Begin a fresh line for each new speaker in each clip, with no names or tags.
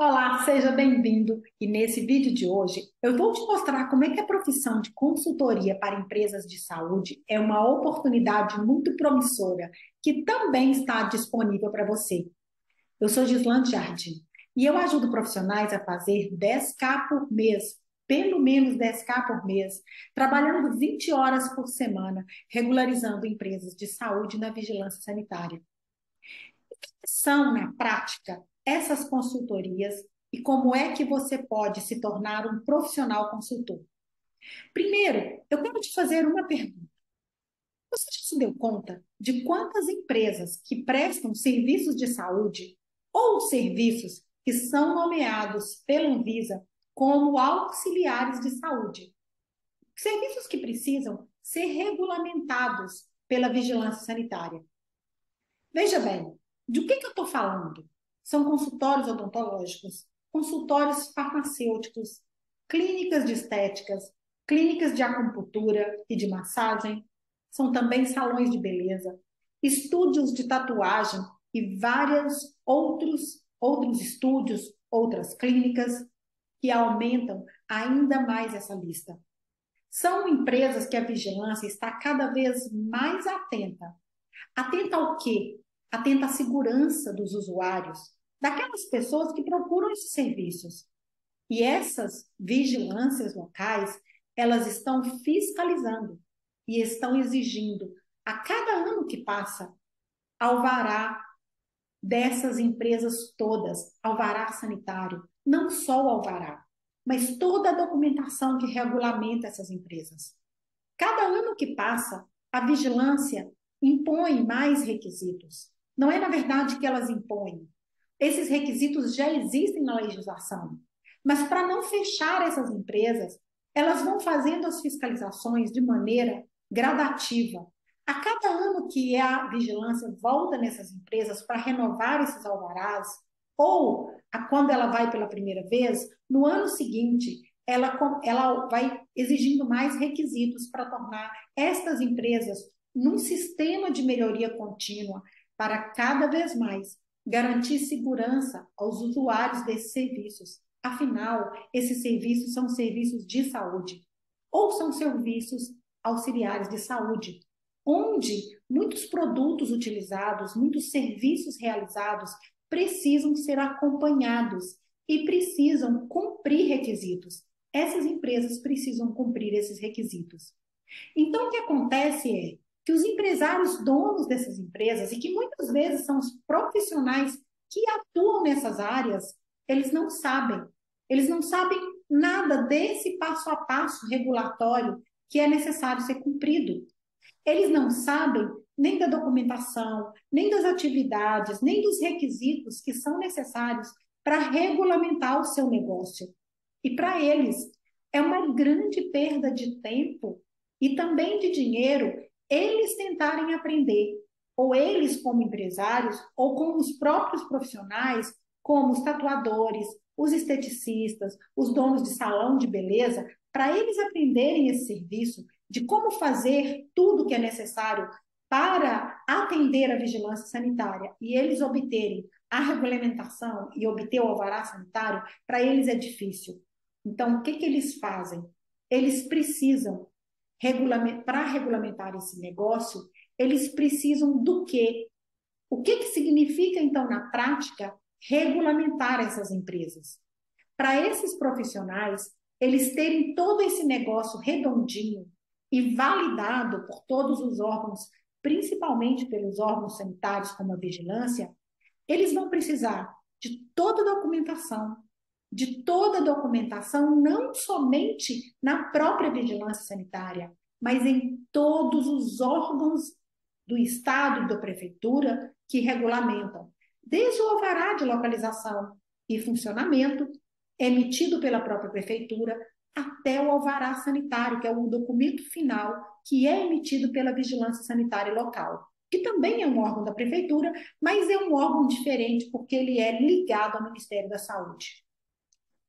Olá, seja bem-vindo. E nesse vídeo de hoje, eu vou te mostrar como é que a profissão de consultoria para empresas de saúde é uma oportunidade muito promissora que também está disponível para você. Eu sou Gislane Jardim e eu ajudo profissionais a fazer 10K por mês, pelo menos 10K por mês, trabalhando 20 horas por semana, regularizando empresas de saúde na vigilância sanitária. São, na prática, essas consultorias e como é que você pode se tornar um profissional consultor? Primeiro, eu quero te fazer uma pergunta. Você já se deu conta de quantas empresas que prestam serviços de saúde ou serviços que são nomeados pela Anvisa como auxiliares de saúde? Serviços que precisam ser regulamentados pela vigilância sanitária. Veja bem, de que eu estou falando? São consultórios odontológicos, consultórios farmacêuticos, clínicas de estéticas, clínicas de acupuntura e de massagem, são também salões de beleza, estúdios de tatuagem e vários outros estúdios, outras clínicas que aumentam ainda mais essa lista. São empresas que a vigilância está cada vez mais atenta. Atenta ao quê? Atenta à segurança dos usuários, daquelas pessoas que procuram esses serviços. E essas vigilâncias locais, elas estão fiscalizando e estão exigindo, a cada ano que passa, alvará dessas empresas todas, alvará sanitário, não só o alvará, mas toda a documentação que regulamenta essas empresas. Cada ano que passa, a vigilância impõe mais requisitos. Não é, na verdade, que elas impõem. Esses requisitos já existem na legislação. Mas para não fechar essas empresas, elas vão fazendo as fiscalizações de maneira gradativa. A cada ano que a vigilância volta nessas empresas para renovar esses alvarás, ou quando ela vai pela primeira vez, no ano seguinte, ela vai exigindo mais requisitos para tornar estas empresas num sistema de melhoria contínua para cada vez mais garantir segurança aos usuários desses serviços. Afinal, esses serviços são serviços de saúde ou são serviços auxiliares de saúde, onde muitos produtos utilizados, muitos serviços realizados precisam ser acompanhados e precisam cumprir requisitos. Essas empresas precisam cumprir esses requisitos. Então, o que acontece é que os empresários donos dessas empresas, e que muitas vezes são os profissionais que atuam nessas áreas, eles não sabem. Eles não sabem nada desse passo a passo regulatório que é necessário ser cumprido. Eles não sabem nem da documentação, nem das atividades, nem dos requisitos que são necessários para regulamentar o seu negócio. E para eles é uma grande perda de tempo e também de dinheiro eles tentarem aprender, ou eles como empresários, ou como os próprios profissionais, como os tatuadores, os esteticistas, os donos de salão de beleza, para eles aprenderem esse serviço de como fazer tudo que é necessário para atender a vigilância sanitária e eles obterem a regulamentação e obter o alvará sanitário, para eles é difícil. Então, o que que eles fazem? Eles precisam, para regulamentar esse negócio, eles precisam do quê? O que que significa, então, na prática, regulamentar essas empresas? Para esses profissionais, eles terem todo esse negócio redondinho e validado por todos os órgãos, principalmente pelos órgãos sanitários, como a vigilância, eles vão precisar de toda a documentação, não somente na própria vigilância sanitária, mas em todos os órgãos do Estado e da Prefeitura que regulamentam, desde o alvará de localização e funcionamento, emitido pela própria Prefeitura, até o alvará sanitário, que é o documento final que é emitido pela Vigilância Sanitária Local, que também é um órgão da Prefeitura, mas é um órgão diferente porque ele é ligado ao Ministério da Saúde.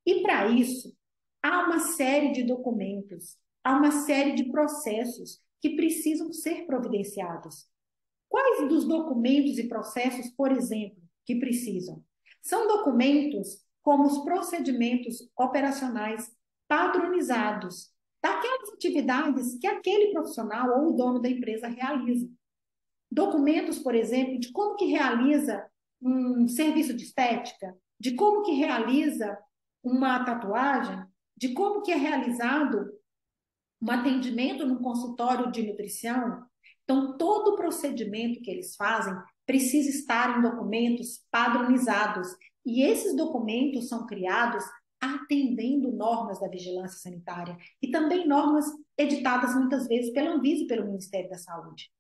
E para isso, há uma série de documentos, há uma série de processos que precisam ser providenciados. Quais dos documentos e processos, por exemplo, que precisam? São documentos como os procedimentos operacionais padronizados daquelas atividades que aquele profissional ou o dono da empresa realiza. Documentos, por exemplo, de como que realiza um serviço de estética, de como que realiza uma tatuagem, de como que é realizado um atendimento num consultório de nutrição. Então, todo o procedimento que eles fazem precisa estar em documentos padronizados. E esses documentos são criados atendendo normas da vigilância sanitária e também normas editadas muitas vezes pela Anvisa e pelo Ministério da Saúde.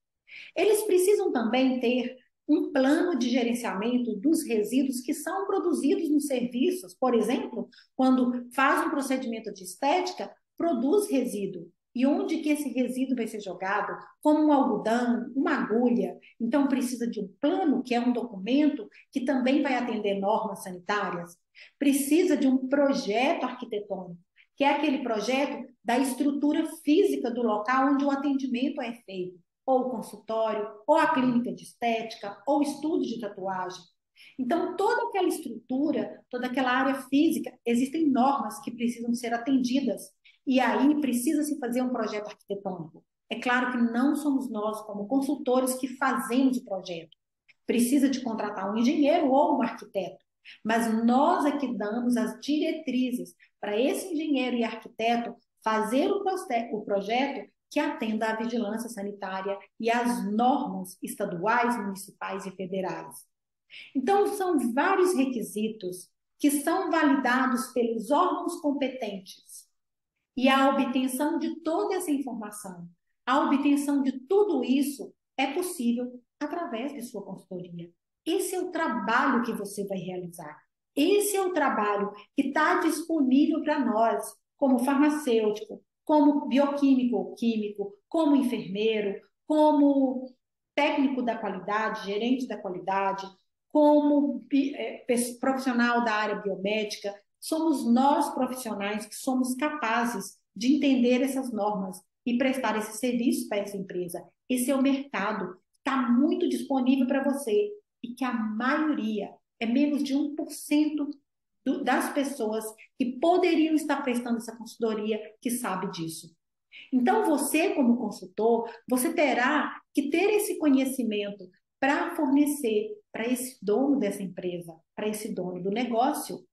Eles precisam também ter um plano de gerenciamento dos resíduos que são produzidos nos serviços. Por exemplo, quando faz um procedimento de estética, produz resíduo. E onde que esse resíduo vai ser jogado? Como um algodão, uma agulha. Então, precisa de um plano, que é um documento que também vai atender normas sanitárias. Precisa de um projeto arquitetônico, que é aquele projeto da estrutura física do local onde o atendimento é feito, ou o consultório, ou a clínica de estética, ou estudo de tatuagem. Então, toda aquela estrutura, toda aquela área física, existem normas que precisam ser atendidas. E aí precisa se fazer um projeto arquitetônico. É claro que não somos nós, como consultores, que fazemos o projeto. Precisa de contratar um engenheiro ou um arquiteto. Mas nós é que damos as diretrizes para esse engenheiro e arquiteto fazer o projeto que atenda à vigilância sanitária e às normas estaduais, municipais e federais. Então, são vários requisitos que são validados pelos órgãos competentes. E a obtenção de toda essa informação, a obtenção de tudo isso é possível através de sua consultoria. Esse é o trabalho que você vai realizar. Esse é o trabalho que está disponível para nós, como farmacêutico, como bioquímico ou químico, como enfermeiro, como técnico da qualidade, gerente da qualidade, como profissional da área biomédica. Somos nós, profissionais, que somos capazes de entender essas normas e prestar esse serviço para essa empresa. Esse é o mercado, está muito disponível para você e que a maioria, é menos de 1% das pessoas que poderiam estar prestando essa consultoria que sabe disso. Então, você, como consultor, você terá que ter esse conhecimento para fornecer para esse dono dessa empresa, para esse dono do negócio.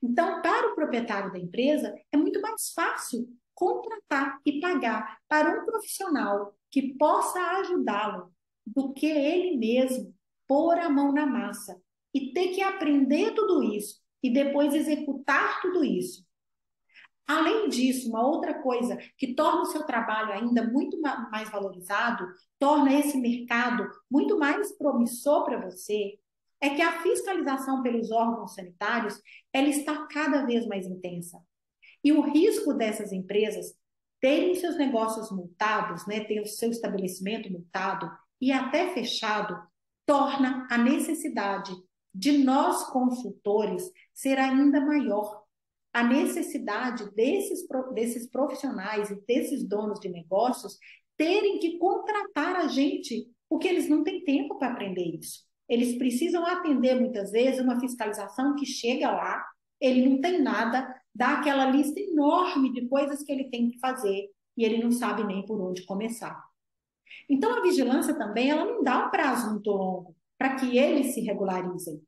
Então, para o proprietário da empresa, é muito mais fácil contratar e pagar para um profissional que possa ajudá-lo do que ele mesmo pôr a mão na massa e ter que aprender tudo isso e depois executar tudo isso. Além disso, uma outra coisa que torna o seu trabalho ainda muito mais valorizado, torna esse mercado muito mais promissor para você, é que a fiscalização pelos órgãos sanitários, ela está cada vez mais intensa. E o risco dessas empresas terem seus negócios multados, né, ter o seu estabelecimento multado e até fechado, torna a necessidade de nós consultores ser ainda maior. A necessidade desses profissionais e desses donos de negócios terem que contratar a gente, porque eles não têm tempo para aprender isso. Eles precisam atender, muitas vezes, uma fiscalização que chega lá, ele não tem nada, dá aquela lista enorme de coisas que ele tem que fazer e ele não sabe nem por onde começar. Então, a vigilância também, ela não dá um prazo muito longo para que eles se regularizem.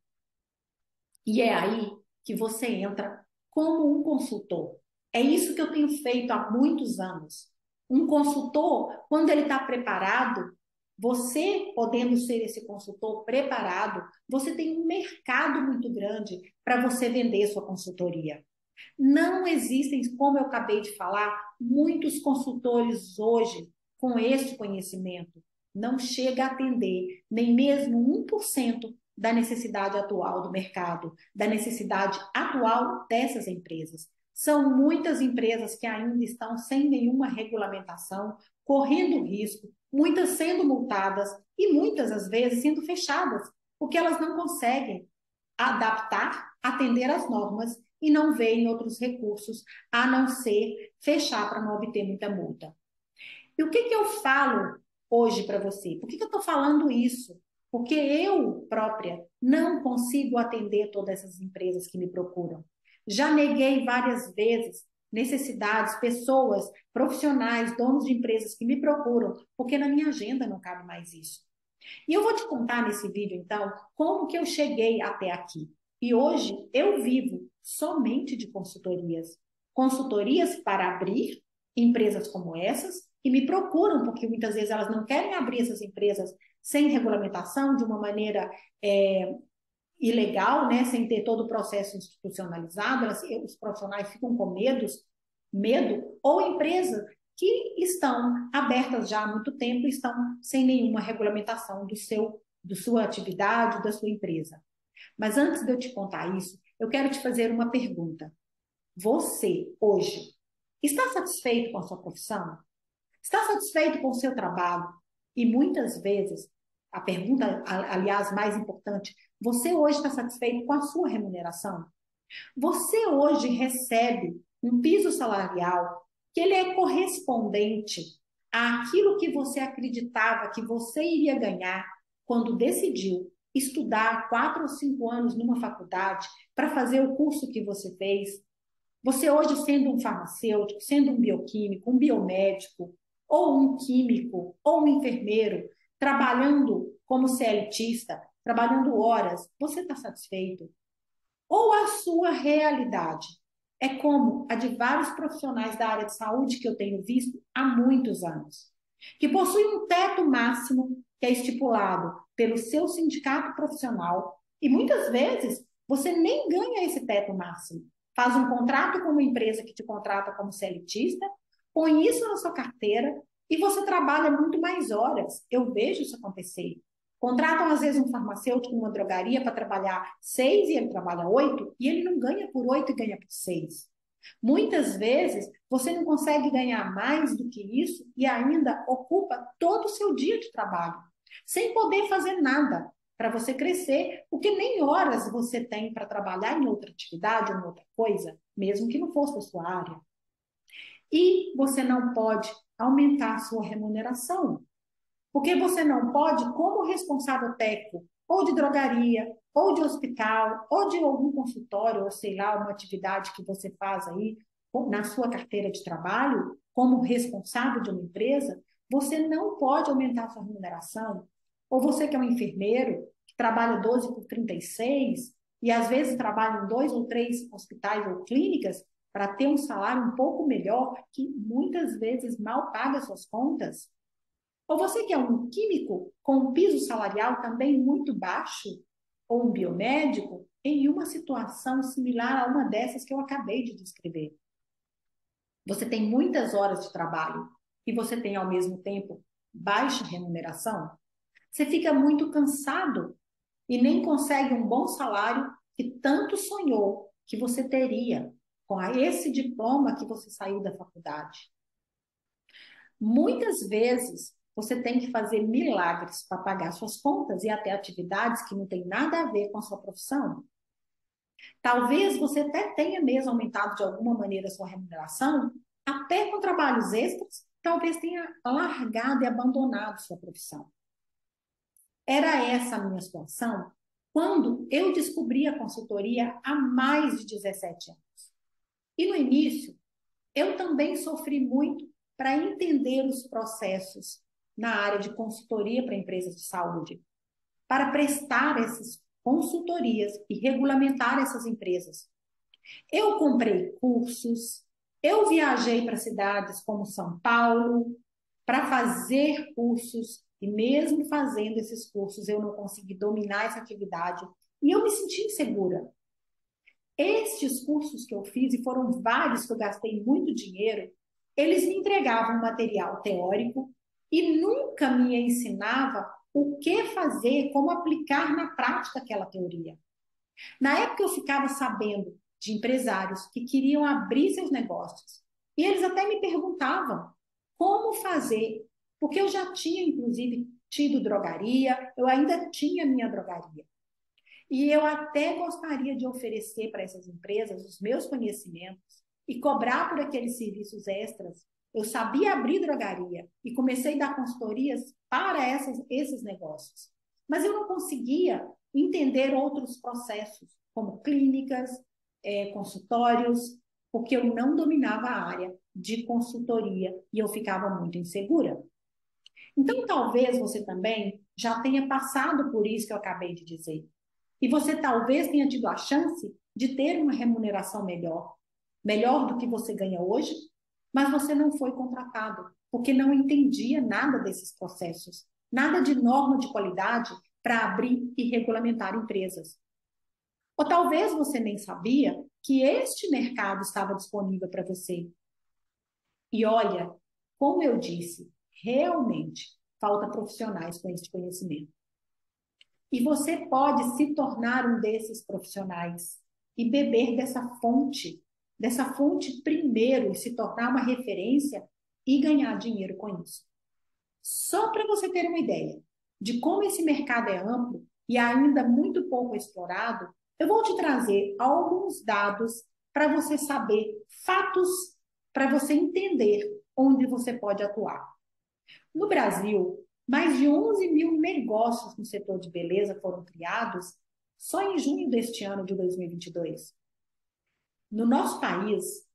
E é aí que você entra como um consultor. É isso que eu tenho feito há muitos anos. Um consultor, quando ele está preparado, você podendo ser esse consultor preparado, você tem um mercado muito grande para você vender sua consultoria. Não existem, como eu acabei de falar, muitos consultores hoje com esse conhecimento. Não chega a atender nem mesmo 1% da necessidade atual do mercado, da necessidade atual dessas empresas. São muitas empresas que ainda estão sem nenhuma regulamentação, correndo risco, muitas sendo multadas e muitas, às vezes, sendo fechadas, porque elas não conseguem adaptar, atender às normas e não veem outros recursos a não ser fechar para não obter muita multa. E o que eu falo hoje para você? Por que eu estou falando isso? porque eu própria não consigo atender todas essas empresas que me procuram. Já neguei várias vezes necessidades, pessoas, profissionais, donos de empresas que me procuram, porque na minha agenda não cabe mais isso. E eu vou te contar nesse vídeo, então, como que eu cheguei até aqui. E hoje eu vivo somente de consultorias. Consultorias para abrir empresas como essas, que me procuram, porque muitas vezes elas não querem abrir essas empresas sem regulamentação, de uma maneira ilegal, né, sem ter todo o processo institucionalizado, os profissionais ficam com medo, ou empresas que estão abertas já há muito tempo e estão sem nenhuma regulamentação da sua atividade, da sua empresa. Mas antes de eu te contar isso, eu quero te fazer uma pergunta. Você, hoje, está satisfeito com a sua profissão? Está satisfeito com o seu trabalho? E muitas vezes, a pergunta, aliás, mais importante, você hoje está satisfeito com a sua remuneração? Você hoje recebe um piso salarial que ele é correspondente àquilo que você acreditava que você iria ganhar quando decidiu estudar 4 ou 5 anos numa faculdade para fazer o curso que você fez. Você hoje sendo um farmacêutico, sendo um bioquímico, um biomédico, ou um químico, ou um enfermeiro, trabalhando como CLTista, trabalhando horas, você está satisfeito? Ou a sua realidade é como a de vários profissionais da área de saúde que eu tenho visto há muitos anos, que possuem um teto máximo que é estipulado pelo seu sindicato profissional e muitas vezes você nem ganha esse teto máximo. Faz um contrato com uma empresa que te contrata como CLTista, põe isso na sua carteira e você trabalha muito mais horas. Eu vejo isso acontecer. Contratam, às vezes, um farmacêutico numa drogaria para trabalhar 6 e ele trabalha 8, e ele não ganha por 8 e ganha por 6. Muitas vezes, você não consegue ganhar mais do que isso e ainda ocupa todo o seu dia de trabalho, sem poder fazer nada para você crescer, porque nem horas você tem para trabalhar em outra atividade ou em outra coisa, mesmo que não fosse a sua área. E você não pode aumentar a sua remuneração. Porque você não pode, como responsável técnico, ou de drogaria, ou de hospital, ou de algum consultório, ou sei lá, uma atividade que você faz aí na sua carteira de trabalho, como responsável de uma empresa, você não pode aumentar a sua remuneração. Ou você que é um enfermeiro, que trabalha 12 por 36, e às vezes trabalha em 2 ou 3 hospitais ou clínicas, para ter um salário um pouco melhor, que muitas vezes mal paga suas contas. Ou você que é um químico com um piso salarial também muito baixo, ou um biomédico, em uma situação similar a uma dessas que eu acabei de descrever. Você tem muitas horas de trabalho e você tem, ao mesmo tempo, baixa remuneração. Você fica muito cansado e nem consegue um bom salário que tanto sonhou que você teria com esse diploma que você saiu da faculdade. Muitas vezes, você tem que fazer milagres para pagar suas contas e até atividades que não tem nada a ver com a sua profissão. Talvez você até tenha mesmo aumentado de alguma maneira a sua remuneração, até com trabalhos extras, talvez tenha largado e abandonado sua profissão. Era essa a minha situação quando eu descobri a consultoria há mais de 17 anos. E no início, eu também sofri muito para entender os processos na área de consultoria para empresas de saúde, para prestar essas consultorias e regulamentar essas empresas. Eu comprei cursos, eu viajei para cidades como São Paulo para fazer cursos, e mesmo fazendo esses cursos, eu não consegui dominar essa atividade e eu me senti insegura. Estes cursos que eu fiz, e foram vários que eu gastei muito dinheiro, eles me entregavam material teórico e nunca me ensinava o que fazer, como aplicar na prática aquela teoria. Na época eu ficava sabendo de empresários que queriam abrir seus negócios e eles até me perguntavam como fazer, porque eu já tinha inclusive tido drogaria, eu ainda tinha minha drogaria. E eu até gostaria de oferecer para essas empresas os meus conhecimentos e cobrar por aqueles serviços extras. Eu sabia abrir drogaria e comecei a dar consultorias para esses negócios. mas eu não conseguia entender outros processos, como clínicas, consultórios, porque eu não dominava a área de consultoria e eu ficava muito insegura. Então, talvez você também já tenha passado por isso que eu acabei de dizer. E você talvez tenha tido a chance de ter uma remuneração melhor, melhor do que você ganha hoje, mas você não foi contratado, porque não entendia nada desses processos, nada de norma de qualidade para abrir e regulamentar empresas. Ou talvez você nem sabia que este mercado estava disponível para você. E olha, como eu disse, realmente falta profissionais com esse conhecimento. E você pode se tornar um desses profissionais e beber dessa fonte primeiro e se tornar uma referência e ganhar dinheiro com isso. Só para você ter uma ideia de como esse mercado é amplo e ainda muito pouco explorado, eu vou te trazer alguns dados para você saber, fatos para você entender onde você pode atuar. No Brasil, mais de 11 mil negócios no setor de beleza foram criados só em junho deste ano de 2022. No nosso país,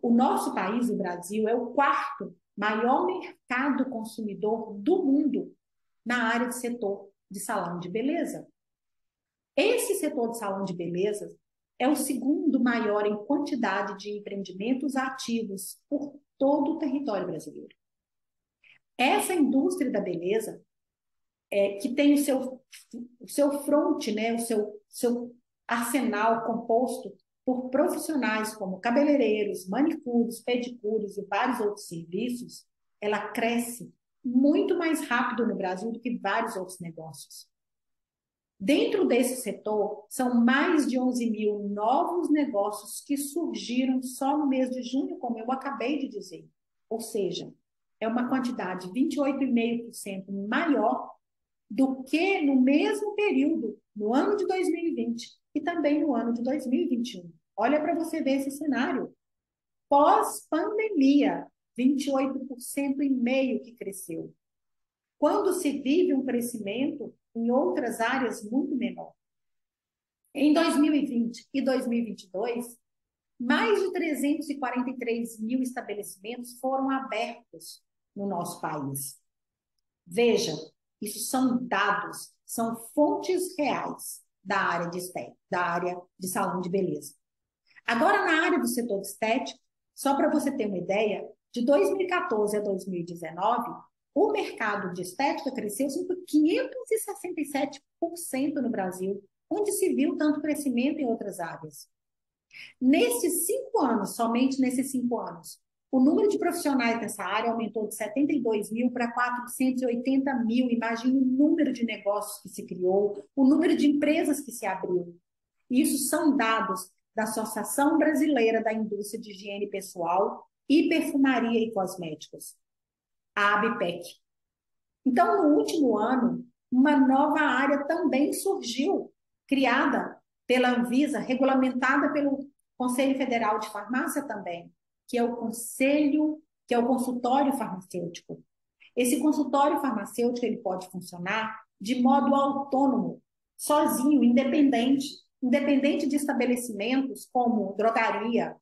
o nosso país, o Brasil, é o quarto maior mercado consumidor do mundo na área de setor de salão de beleza. Esse setor de salão de beleza é o segundo maior em quantidade de empreendimentos ativos por todo o território brasileiro. Essa indústria da beleza, que tem o seu front, né, seu arsenal composto por profissionais como cabeleireiros, manicures, pedicures e vários outros serviços, ela cresce muito mais rápido no Brasil do que vários outros negócios. Dentro desse setor, são mais de 11 mil novos negócios que surgiram só no mês de junho, como eu acabei de dizer. Ou seja, é uma quantidade 28,5% maior do que no mesmo período, no ano de 2020 e também no ano de 2021. Olha para você ver esse cenário. Pós-pandemia, 28,5% que cresceu. Quando se vive um crescimento em outras áreas muito menor. Em 2020 e 2022, mais de 343 mil estabelecimentos foram abertos no nosso país. Veja, isso são dados, são fontes reais da área de estética, da área de salão de beleza. Agora, na área do setor de estética, só para você ter uma ideia, de 2014 a 2019, o mercado de estética cresceu 567% no Brasil, onde se viu tanto crescimento em outras áreas. Nesses 5 anos, somente nesses 5 anos, o número de profissionais nessa área aumentou de 72 mil para 480 mil. Imagine o número de negócios que se criou, o número de empresas que se abriu. Isso são dados da Associação Brasileira da Indústria de Higiene Pessoal e Perfumaria e Cosméticos, a ABPEC. Então, no último ano, uma nova área também surgiu, criada pela Anvisa, regulamentada pelo Conselho Federal de Farmácia também, que é o consultório farmacêutico. Esse consultório farmacêutico ele pode funcionar de modo autônomo, sozinho, independente de estabelecimentos como drogaria,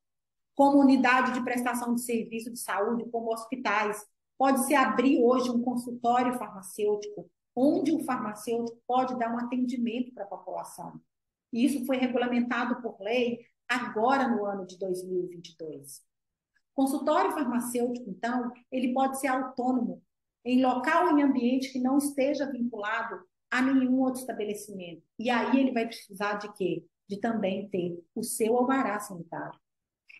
como unidade de prestação de serviço de saúde, como hospitais. Pode-se abrir hoje um consultório farmacêutico, onde o farmacêutico pode dar um atendimento para a população. E isso foi regulamentado por lei agora no ano de 2022. Consultório farmacêutico, então, ele pode ser autônomo, em local ou em ambiente que não esteja vinculado a nenhum outro estabelecimento. E aí ele vai precisar de quê? De também ter o seu alvará sanitário.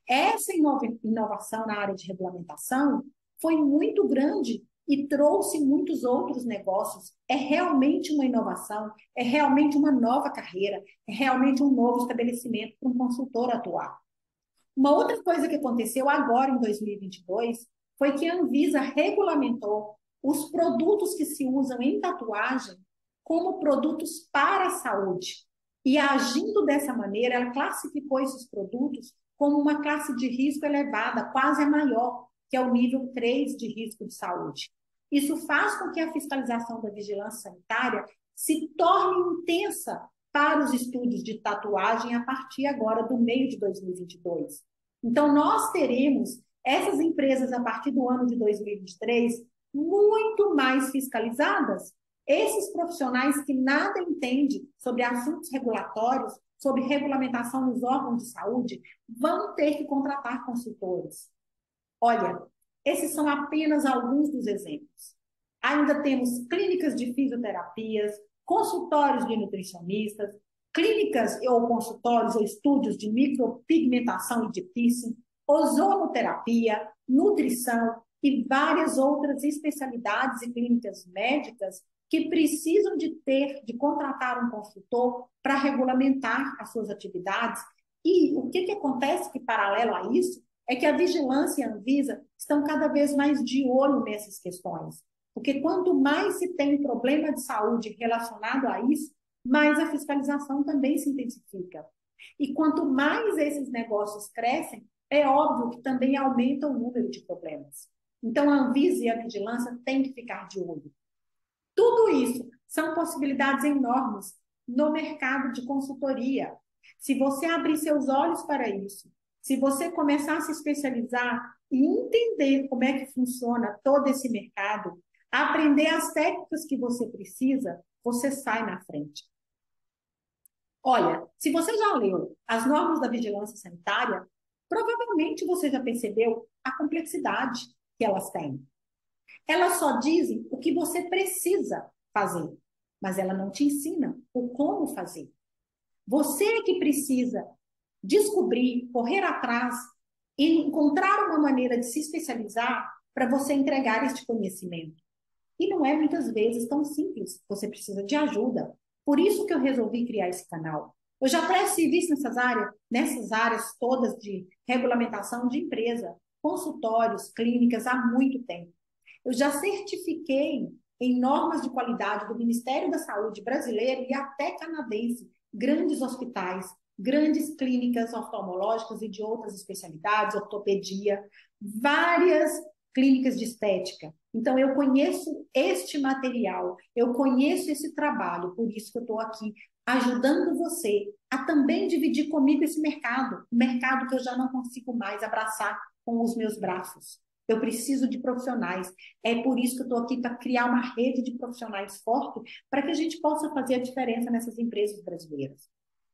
Essa inovação na área de regulamentação foi muito grande e trouxe muitos outros negócios. É realmente uma inovação, é realmente uma nova carreira, é realmente um novo estabelecimento para um consultor atuar. Uma outra coisa que aconteceu agora, em 2022, foi que a Anvisa regulamentou os produtos que se usam em tatuagem como produtos para a saúde. E agindo dessa maneira, ela classificou esses produtos como uma classe de risco elevada, quase a maior, que é o nível 3 de risco de saúde. Isso faz com que a fiscalização da vigilância sanitária se torne intensa para os estúdios de tatuagem a partir agora do meio de 2022. Então, nós teremos essas empresas, a partir do ano de 2023, muito mais fiscalizadas. Esses profissionais que nada entendem sobre assuntos regulatórios, sobre regulamentação nos órgãos de saúde, vão ter que contratar consultores. Olha, esses são apenas alguns dos exemplos. Ainda temos clínicas de fisioterapias, consultórios de nutricionistas, clínicas ou consultórios ou estúdios de micropigmentação e de piercing, ozonoterapia, nutrição e várias outras especialidades e clínicas médicas que precisam de contratar um consultor para regulamentar as suas atividades. E o que acontece que, paralelo a isso, é que a vigilância e a Anvisa estão cada vez mais de olho nessas questões. Porque quanto mais se tem problema de saúde relacionado a isso, mais a fiscalização também se intensifica. E quanto mais esses negócios crescem, é óbvio que também aumenta o número de problemas. Então, a Anvisa e a vigilância têm que ficar de olho. Tudo isso são possibilidades enormes no mercado de consultoria. Se você abrir seus olhos para isso, se você começar a se especializar e entender como é que funciona todo esse mercado, aprender as técnicas que você precisa, você sai na frente. Olha, se você já leu as normas da vigilância sanitária, provavelmente você já percebeu a complexidade que elas têm. Elas só dizem o que você precisa fazer, mas ela não te ensina o como fazer. Você é que precisa descobrir, correr atrás e encontrar uma maneira de se especializar para você entregar este conhecimento. E não é muitas vezes tão simples, você precisa de ajuda. Por isso que eu resolvi criar esse canal. Eu já presto serviço nessas áreas todas de regulamentação de empresa, consultórios, clínicas há muito tempo. Eu já certifiquei em normas de qualidade do Ministério da Saúde brasileiro e até canadense, grandes hospitais, grandes clínicas oftalmológicas e de outras especialidades, ortopedia, várias clínicas de estética. Então, eu conheço este material, eu conheço esse trabalho, por isso que eu estou aqui ajudando você a também dividir comigo esse mercado, um mercado que eu já não consigo mais abraçar com os meus braços. Eu preciso de profissionais. É por isso que eu estou aqui para criar uma rede de profissionais forte para que a gente possa fazer a diferença nessas empresas brasileiras.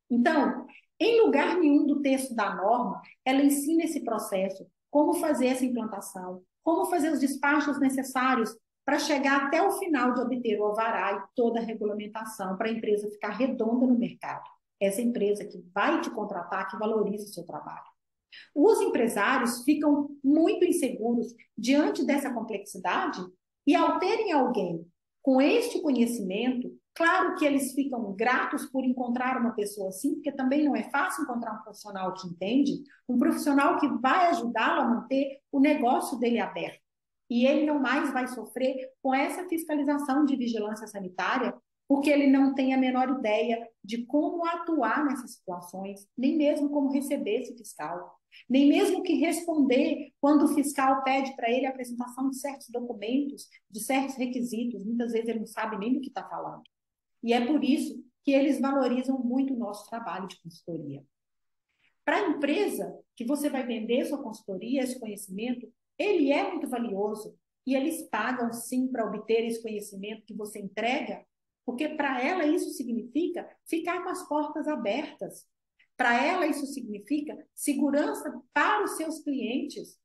Então, em lugar nenhum do texto da norma, ela ensina esse processo, como fazer essa implantação, como fazer os despachos necessários para chegar até o final de obter o alvará e toda a regulamentação para a empresa ficar redonda no mercado. Essa empresa que vai te contratar, que valoriza o seu trabalho. Os empresários ficam muito inseguros diante dessa complexidade e, ao terem alguém com este conhecimento, claro que eles ficam gratos por encontrar uma pessoa assim, porque também não é fácil encontrar um profissional que entende, um profissional que vai ajudá-lo a manter o negócio dele aberto. E ele não mais vai sofrer com essa fiscalização de vigilância sanitária, porque ele não tem a menor ideia de como atuar nessas situações, nem mesmo como receber esse fiscal, nem mesmo que responder quando o fiscal pede para ele a apresentação de certos documentos, de certos requisitos. Muitas vezes ele não sabe nem do que está falando. E é por isso que eles valorizam muito o nosso trabalho de consultoria. Para a empresa que você vai vender sua consultoria, esse conhecimento, ele é muito valioso e eles pagam sim para obter esse conhecimento que você entrega, porque para ela isso significa ficar com as portas abertas. Para ela isso significa segurança para os seus clientes.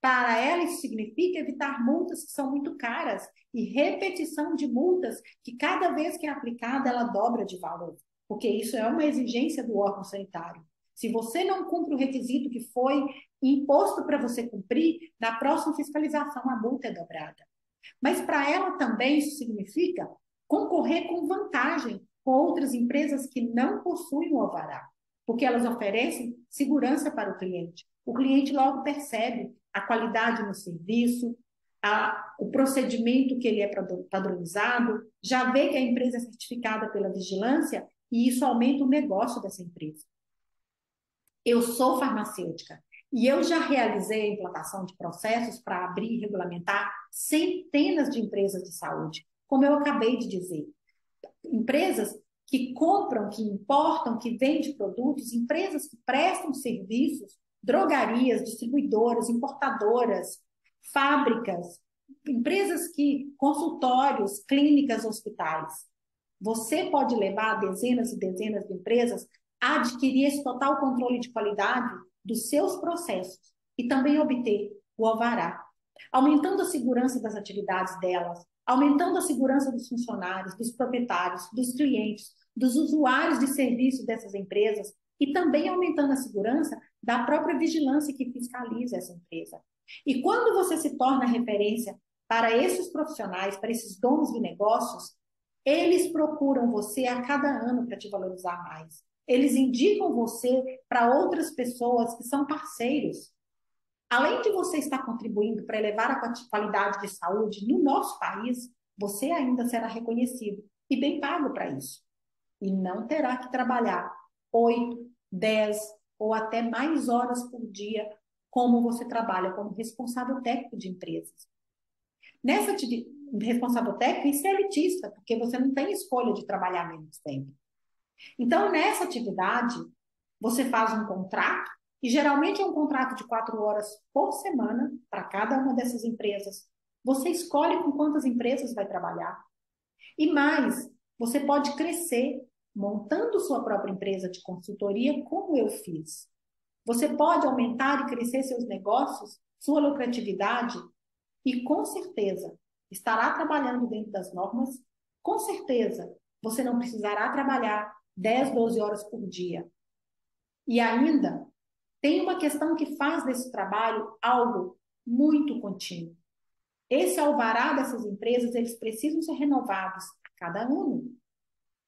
Para ela isso significa evitar multas que são muito caras e repetição de multas que cada vez que é aplicada ela dobra de valor, porque isso é uma exigência do órgão sanitário. Se você não cumpre o requisito que foi imposto para você cumprir, na próxima fiscalização a multa é dobrada. Mas para ela também isso significa concorrer com vantagem com outras empresas que não possuem o alvará, porque elas oferecem segurança para o cliente. O cliente logo percebe a qualidade no serviço, o procedimento que ele é padronizado, já vê que a empresa é certificada pela vigilância e isso aumenta o negócio dessa empresa. Eu sou farmacêutica E eu já realizei a implantação de processos para abrir e regulamentar centenas de empresas de saúde, como eu acabei de dizer. Empresas que compram, que importam, que vendem produtos, empresas que prestam serviços, drogarias, distribuidoras, importadoras, fábricas, empresas que, consultórios, clínicas, hospitais. Você pode levar dezenas e dezenas de empresas a adquirir esse total controle de qualidade dos seus processos e também obter o alvará, aumentando a segurança das atividades delas, aumentando a segurança dos funcionários, dos proprietários, dos clientes, dos usuários de serviços dessas empresas e também aumentando a segurança da própria vigilância que fiscaliza essa empresa. E quando você se torna referência para esses profissionais, para esses donos de negócios, eles procuram você a cada ano para te valorizar mais. Eles indicam você para outras pessoas que são parceiros. Além de você estar contribuindo para elevar a qualidade de saúde no nosso país, você ainda será reconhecido e bem pago para isso. E não terá que trabalhar 8, 10 ou até mais horas por dia, como você trabalha como responsável técnico de empresas. Nessa responsável técnico, isso é elitista, porque você não tem escolha de trabalhar menos tempo. Então, nessa atividade, você faz um contrato, e geralmente é um contrato de 4 horas por semana para cada uma dessas empresas. Você escolhe com quantas empresas vai trabalhar. E mais, você pode crescer montando sua própria empresa de consultoria, como eu fiz. Você pode aumentar e crescer seus negócios, sua lucratividade, e com certeza estará trabalhando dentro das normas. Com certeza você não precisará trabalhar 10, 12 horas por dia. E ainda tem uma questão que faz desse trabalho algo muito contínuo. Esse alvará dessas empresas, eles precisam ser renovados a cada ano.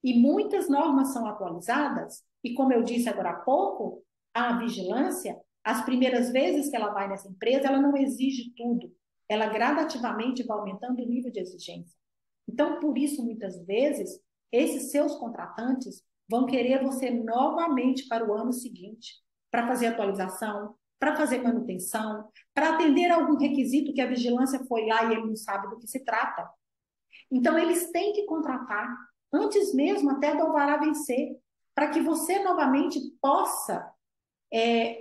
E muitas normas são atualizadas, e como eu disse agora há pouco, a vigilância, as primeiras vezes que ela vai nessa empresa, ela não exige tudo. Ela gradativamente vai aumentando o nível de exigência. Então, por isso, muitas vezes, esses seus contratantes vão querer você novamente para o ano seguinte, para fazer atualização, para fazer manutenção, para atender algum requisito que a vigilância foi lá e ele não sabe do que se trata. Então, eles têm que contratar, antes mesmo até do alvará vencer, para que você novamente possa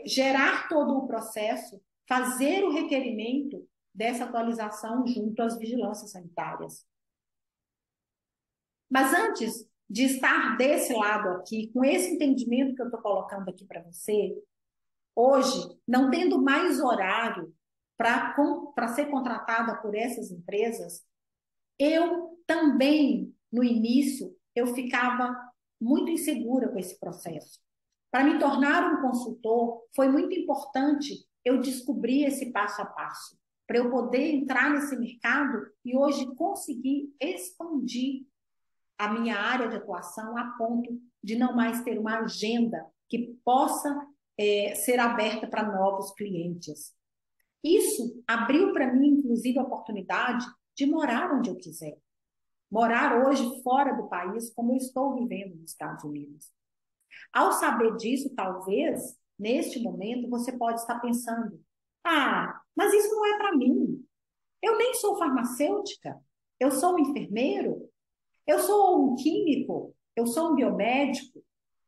gerar todo o processo, fazer o requerimento dessa atualização junto às vigilâncias sanitárias. Mas antes de estar desse lado aqui, com esse entendimento que eu estou colocando aqui para você, hoje, não tendo mais horário para ser contratada por essas empresas, eu também, no início, eu ficava muito insegura com esse processo. Para me tornar um consultor, foi muito importante eu descobrir esse passo a passo, para eu poder entrar nesse mercado e hoje conseguir expandir a minha área de atuação a ponto de não mais ter uma agenda que possa ser aberta para novos clientes. Isso abriu para mim, inclusive, a oportunidade de morar onde eu quiser. Morar hoje fora do país, como eu estou vivendo nos Estados Unidos. Ao saber disso, talvez, neste momento, você pode estar pensando: ah, mas isso não é para mim. Eu nem sou farmacêutica. Eu sou um enfermeiro. Eu sou um químico. Eu sou um biomédico.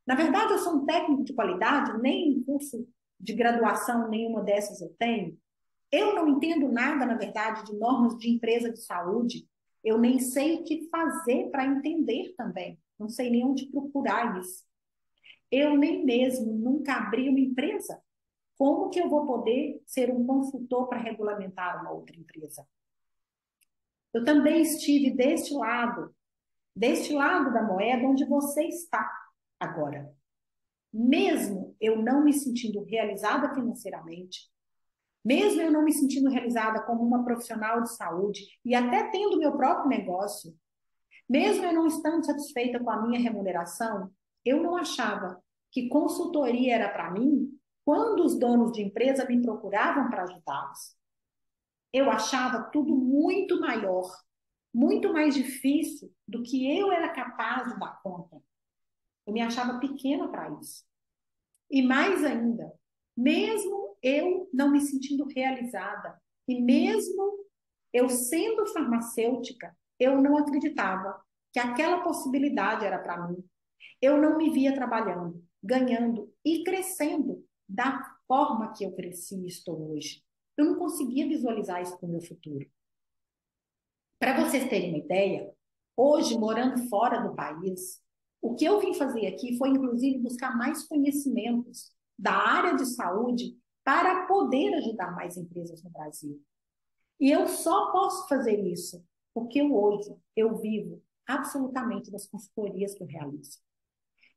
Na verdade, eu sou um técnico de qualidade, nem curso de graduação nenhuma dessas eu tenho. Eu não entendo nada, na verdade, de normas de empresa de saúde. Eu nem sei o que fazer para entender também. Não sei nem onde procurar isso. Eu nem mesmo nunca abri uma empresa. Como que eu vou poder ser um consultor para regulamentar uma outra empresa? Eu também estive deste lado da moeda onde você está agora. Mesmo eu não me sentindo realizada financeiramente, mesmo eu não me sentindo realizada como uma profissional de saúde e até tendo meu próprio negócio, mesmo eu não estando satisfeita com a minha remuneração, eu não achava que consultoria era para mim quando os donos de empresa me procuravam para ajudá-los. Eu achava tudo muito maior, muito mais difícil do que eu era capaz de dar conta. Eu me achava pequena para isso. E mais ainda, mesmo eu não me sentindo realizada, e mesmo eu sendo farmacêutica, eu não acreditava que aquela possibilidade era para mim. Eu não me via trabalhando, ganhando e crescendo da forma que eu cresci e estou hoje. Eu não conseguia visualizar isso para o meu futuro. Para vocês terem uma ideia, hoje, morando fora do país, o que eu vim fazer aqui foi, inclusive, buscar mais conhecimentos da área de saúde para poder ajudar mais empresas no Brasil. E eu só posso fazer isso porque hoje eu vivo absolutamente das consultorias que eu realizo.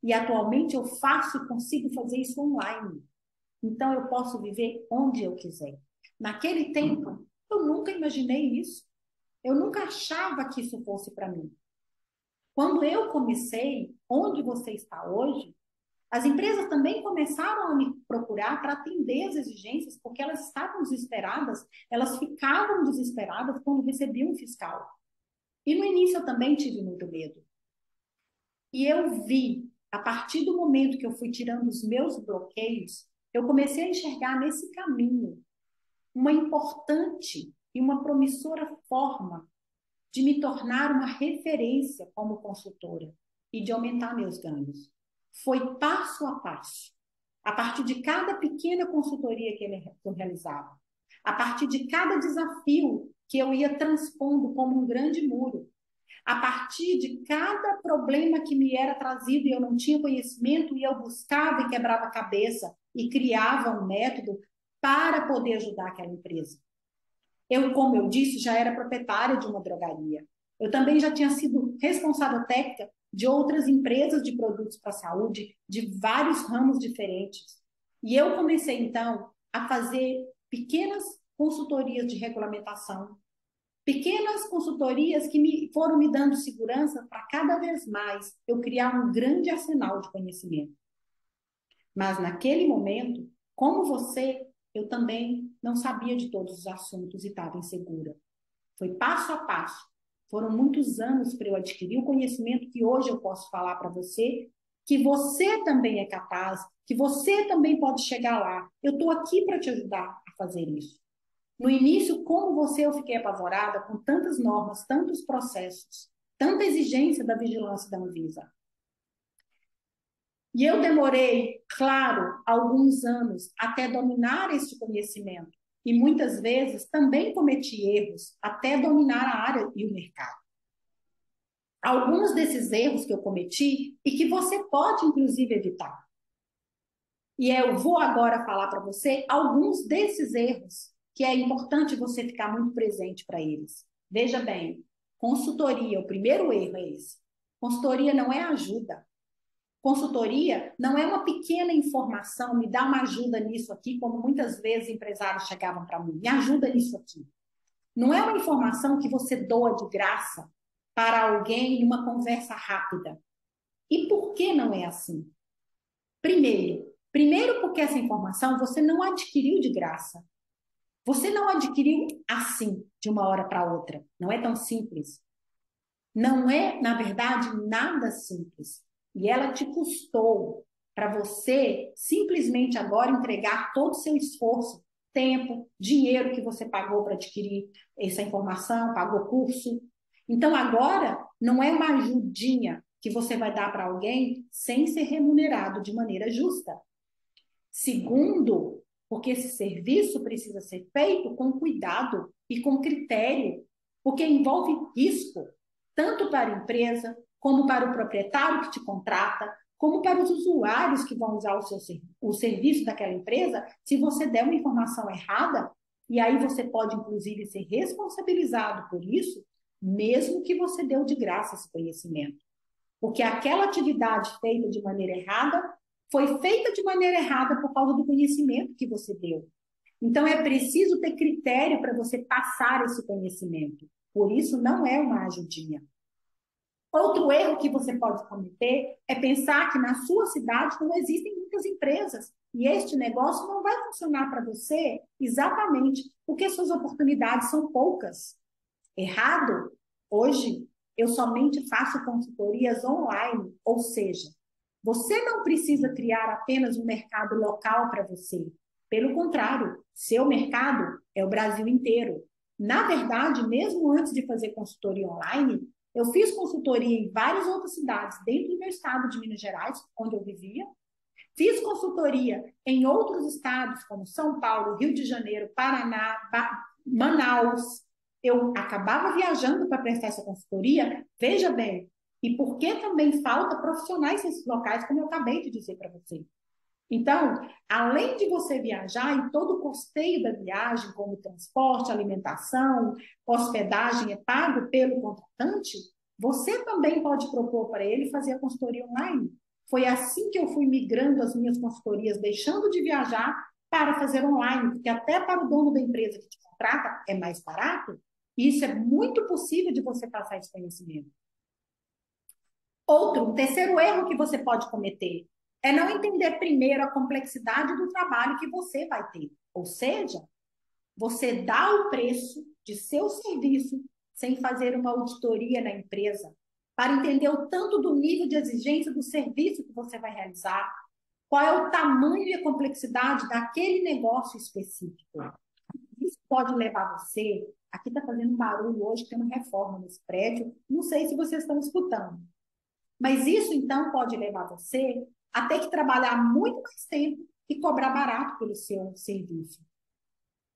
E atualmente eu faço e consigo fazer isso online. Então eu posso viver onde eu quiser. Naquele tempo, eu nunca imaginei isso. Eu nunca achava que isso fosse para mim. Quando eu comecei, onde você está hoje, as empresas também começaram a me procurar para atender as exigências, porque elas estavam desesperadas, elas ficavam desesperadas quando recebiam um fiscal. E no início eu também tive muito medo. E eu vi, a partir do momento que eu fui tirando os meus bloqueios, eu comecei a enxergar nesse caminho uma importante e uma promissora forma de me tornar uma referência como consultora e de aumentar meus ganhos. Foi passo a passo, a partir de cada pequena consultoria que eu realizava, a partir de cada desafio que eu ia transpondo como um grande muro, a partir de cada problema que me era trazido e eu não tinha conhecimento, e eu buscava e quebrava a cabeça e criava um método para poder ajudar aquela empresa. Eu, como eu disse, já era proprietária de uma drogaria. Eu também já tinha sido responsável técnica de outras empresas de produtos para a saúde, de vários ramos diferentes. E eu comecei, então, a fazer pequenas consultorias de regulamentação, pequenas consultorias que foram me dando segurança para cada vez mais eu criar um grande arsenal de conhecimento. Mas naquele momento, como você, eu também não sabia de todos os assuntos e estava insegura. Foi passo a passo. Foram muitos anos para eu adquirir o conhecimento que hoje eu posso falar para você, que você também é capaz, que você também pode chegar lá. Eu estou aqui para te ajudar a fazer isso. No início, como você, eu fiquei apavorada com tantas normas, tantos processos, tanta exigência da vigilância da Anvisa. E eu demorei, claro, alguns anos até dominar este conhecimento. E muitas vezes também cometi erros até dominar a área e o mercado. Alguns desses erros que eu cometi e que você pode, inclusive, evitar. E eu vou agora falar para você alguns desses erros que é importante você ficar muito presente para eles. Veja bem, consultoria, o primeiro erro é esse. Consultoria não é ajuda. Consultoria não é uma pequena informação, me dá uma ajuda nisso aqui, como muitas vezes empresários chegavam para mim, me ajuda nisso aqui. Não é uma informação que você doa de graça para alguém numa conversa rápida. E por que não é assim? Primeiro porque essa informação você não adquiriu de graça. Você não adquiriu assim, de uma hora para outra. Não é tão simples. Não é, na verdade, nada simples. E ela te custou para você simplesmente agora entregar todo o seu esforço, tempo, dinheiro que você pagou para adquirir essa informação, pagou curso. Então, agora, não é uma ajudinha que você vai dar para alguém sem ser remunerado de maneira justa. Segundo, porque esse serviço precisa ser feito com cuidado e com critério, porque envolve risco, tanto para a empresa, como para o proprietário que te contrata, como para os usuários que vão usar o serviço daquela empresa, se você der uma informação errada, e aí você pode, inclusive, ser responsabilizado por isso, mesmo que você deu de graça esse conhecimento. Porque aquela atividade feita de maneira errada foi feita de maneira errada por causa do conhecimento que você deu. Então, é preciso ter critério para você passar esse conhecimento. Por isso, não é uma ajudinha. Outro erro que você pode cometer é pensar que na sua cidade não existem muitas empresas e este negócio não vai funcionar para você exatamente porque suas oportunidades são poucas. Errado? Hoje, eu somente faço consultorias online, ou seja, você não precisa criar apenas um mercado local para você. Pelo contrário, seu mercado é o Brasil inteiro. Na verdade, mesmo antes de fazer consultoria online, eu fiz consultoria em várias outras cidades, dentro do meu estado de Minas Gerais, onde eu vivia. Fiz consultoria em outros estados, como São Paulo, Rio de Janeiro, Paraná, Manaus. Eu acabava viajando para prestar essa consultoria, veja bem, e por que também falta profissionais nesses locais, como eu acabei de dizer para você. Então, além de você viajar e todo o custeio da viagem, como transporte, alimentação, hospedagem é pago pelo contratante, você também pode propor para ele fazer a consultoria online. Foi assim que eu fui migrando as minhas consultorias, deixando de viajar para fazer online, porque até para o dono da empresa que te contrata é mais barato, e isso é muito possível de você passar esse conhecimento. Um terceiro erro que você pode cometer é não entender primeiro a complexidade do trabalho que você vai ter. Ou seja, você dá o preço de seu serviço sem fazer uma auditoria na empresa, para entender o tanto do nível de exigência do serviço que você vai realizar, qual é o tamanho e a complexidade daquele negócio específico. Isso pode levar você. Aqui está fazendo um barulho hoje, tem uma reforma nesse prédio, não sei se vocês estão escutando. Mas isso, então, pode levar você a ter que trabalhar muito mais tempo e cobrar barato pelo seu serviço.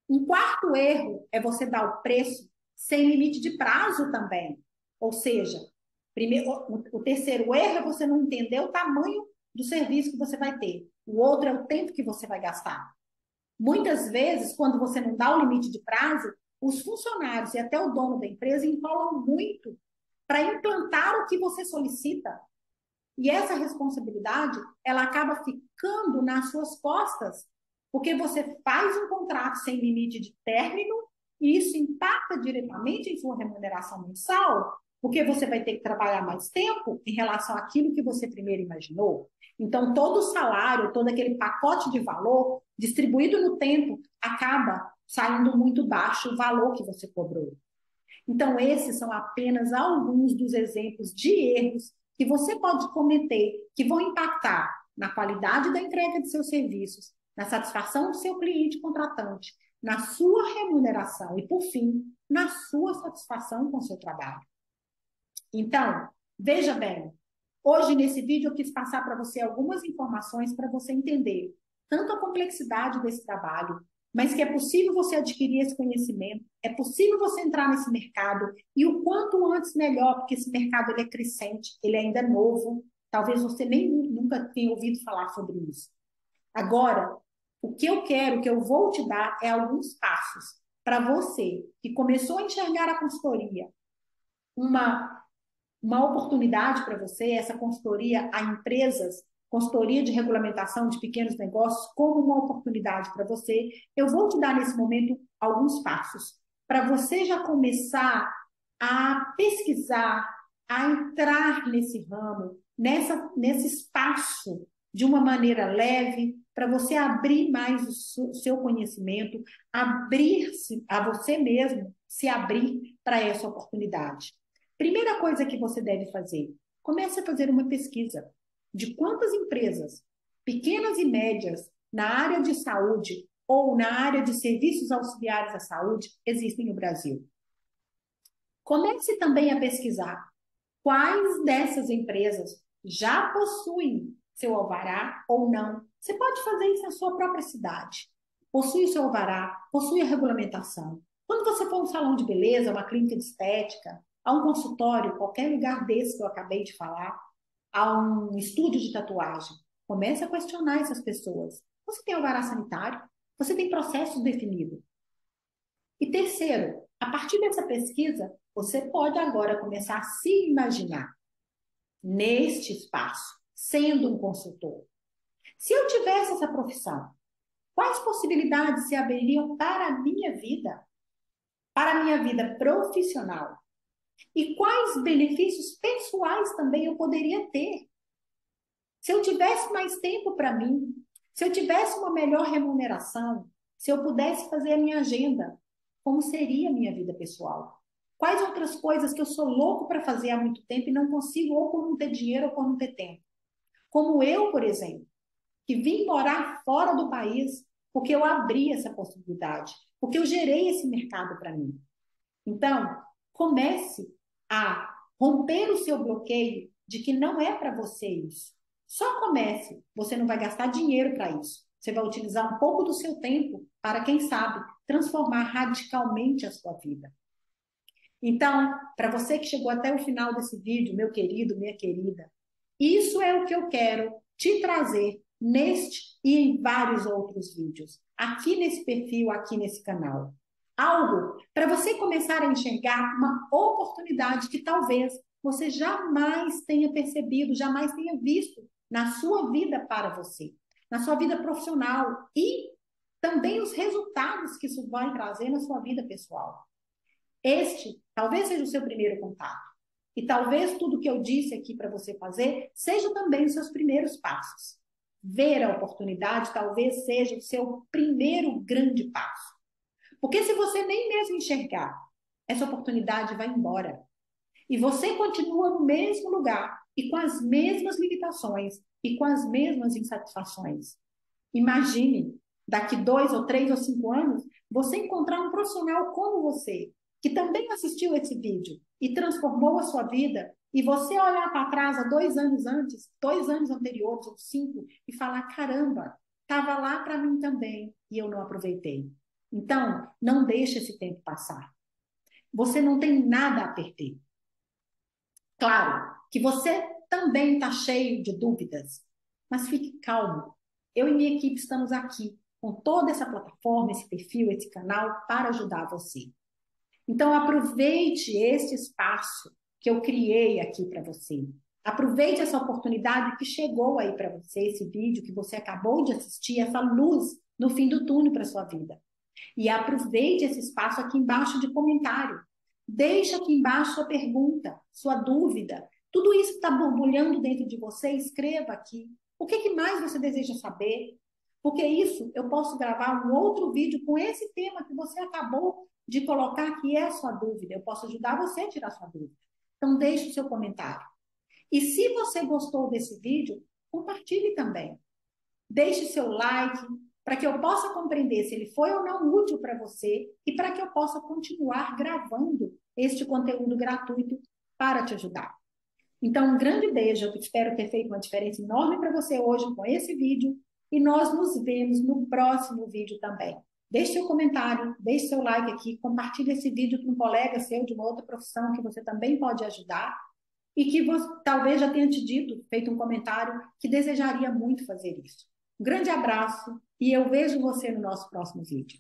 Um quarto erro é você dar o preço sem limite de prazo também. Ou seja, primeiro, o terceiro erro é você não entender o tamanho do serviço que você vai ter. O outro é o tempo que você vai gastar. Muitas vezes, quando você não dá o limite de prazo, os funcionários e até o dono da empresa enrolam muito para implantar o que você solicita. E essa responsabilidade, ela acaba ficando nas suas costas, porque você faz um contrato sem limite de término e isso impacta diretamente em sua remuneração mensal, porque você vai ter que trabalhar mais tempo em relação àquilo que você primeiro imaginou. Então, todo o salário, todo aquele pacote de valor distribuído no tempo acaba saindo muito baixo o valor que você cobrou. Então, esses são apenas alguns dos exemplos de erros que você pode cometer, que vão impactar na qualidade da entrega de seus serviços, na satisfação do seu cliente contratante, na sua remuneração e, por fim, na sua satisfação com o seu trabalho. Então, veja bem, hoje nesse vídeo eu quis passar para você algumas informações para você entender tanto a complexidade desse trabalho, mas que é possível você adquirir esse conhecimento, é possível você entrar nesse mercado e o quanto antes melhor, porque esse mercado ele é crescente, ele ainda é novo, talvez você nem nunca tenha ouvido falar sobre isso. Agora, o que eu quero, o que eu vou te dar é alguns passos para você que começou a enxergar a consultoria, uma oportunidade para você, essa consultoria a empresas, consultoria de regulamentação de pequenos negócios, como uma oportunidade para você. Eu vou te dar nesse momento alguns passos para você já começar a pesquisar, a entrar nesse ramo, nesse espaço de uma maneira leve, para você abrir mais o seu conhecimento, abrir-se a você mesmo, se abrir para essa oportunidade. Primeira coisa que você deve fazer, comece a fazer uma pesquisa de quantas empresas, pequenas e médias, na área de saúde ou na área de serviços auxiliares à saúde existem no Brasil. Comece também a pesquisar quais dessas empresas já possuem seu alvará ou não. Você pode fazer isso na sua própria cidade. Possui o seu alvará, possui a regulamentação. Quando você for a um salão de beleza, uma clínica de estética, a um consultório, qualquer lugar desse que eu acabei de falar, a um estúdio de tatuagem, comece a questionar essas pessoas. Você tem alvará sanitário? Você tem processo definido? E terceiro, a partir dessa pesquisa, você pode agora começar a se imaginar neste espaço, sendo um consultor. Se eu tivesse essa profissão, quais possibilidades se abririam para a minha vida? Para a minha vida profissional? E quais benefícios pessoais também eu poderia ter? Se eu tivesse mais tempo para mim, se eu tivesse uma melhor remuneração, se eu pudesse fazer a minha agenda, como seria a minha vida pessoal? Quais outras coisas que eu sou louco para fazer há muito tempo e não consigo, ou por não ter dinheiro ou por não ter tempo? Como eu, por exemplo, que vim morar fora do país porque eu abri essa possibilidade, porque eu gerei esse mercado para mim. Então, comece a romper o seu bloqueio de que não é para você isso. Só comece. Você não vai gastar dinheiro para isso. Você vai utilizar um pouco do seu tempo para, quem sabe, transformar radicalmente a sua vida. Então, para você que chegou até o final desse vídeo, meu querido, minha querida, isso é o que eu quero te trazer neste e em vários outros vídeos, aqui nesse perfil, aqui nesse canal. Algo para você começar a enxergar uma oportunidade que talvez você jamais tenha percebido, jamais tenha visto na sua vida para você, na sua vida profissional e também os resultados que isso vai trazer na sua vida pessoal. Este talvez seja o seu primeiro contato. E talvez tudo que eu disse aqui para você fazer seja também os seus primeiros passos. Ver a oportunidade talvez seja o seu primeiro grande passo. Porque se você nem mesmo enxergar, essa oportunidade vai embora. E você continua no mesmo lugar e com as mesmas limitações e com as mesmas insatisfações. Imagine, daqui 2 ou 3 ou 5 anos, você encontrar um profissional como você, que também assistiu esse vídeo e transformou a sua vida, e você olhar para trás há 2 anos antes, 2 anos anteriores ou 5, e falar: caramba, estava lá para mim também e eu não aproveitei. Então, não deixe esse tempo passar. Você não tem nada a perder. Claro que você também está cheio de dúvidas, mas fique calmo. Eu e minha equipe estamos aqui com toda essa plataforma, esse perfil, esse canal para ajudar você. Então, aproveite esse espaço que eu criei aqui para você. Aproveite essa oportunidade que chegou aí para você, esse vídeo que você acabou de assistir, essa luz no fim do túnel para sua vida. E aproveite esse espaço aqui embaixo de comentário. Deixa aqui embaixo sua pergunta, sua dúvida. Tudo isso que está borbulhando dentro de você, escreva aqui. O que mais você deseja saber? Porque isso eu posso gravar um outro vídeo com esse tema que você acabou de colocar, que é a sua dúvida. Eu posso ajudar você a tirar sua dúvida. Então, deixe o seu comentário. E se você gostou desse vídeo, compartilhe também. Deixe seu like, para que eu possa compreender se ele foi ou não útil para você e para que eu possa continuar gravando este conteúdo gratuito para te ajudar. Então, um grande beijo, eu espero ter feito uma diferença enorme para você hoje com esse vídeo e nós nos vemos no próximo vídeo também. Deixe seu comentário, deixe seu like aqui, compartilhe esse vídeo com um colega seu de uma outra profissão que você também pode ajudar e que você talvez já tenha te dito, feito um comentário, que desejaria muito fazer isso. Um grande abraço e eu vejo você no nosso próximo vídeo.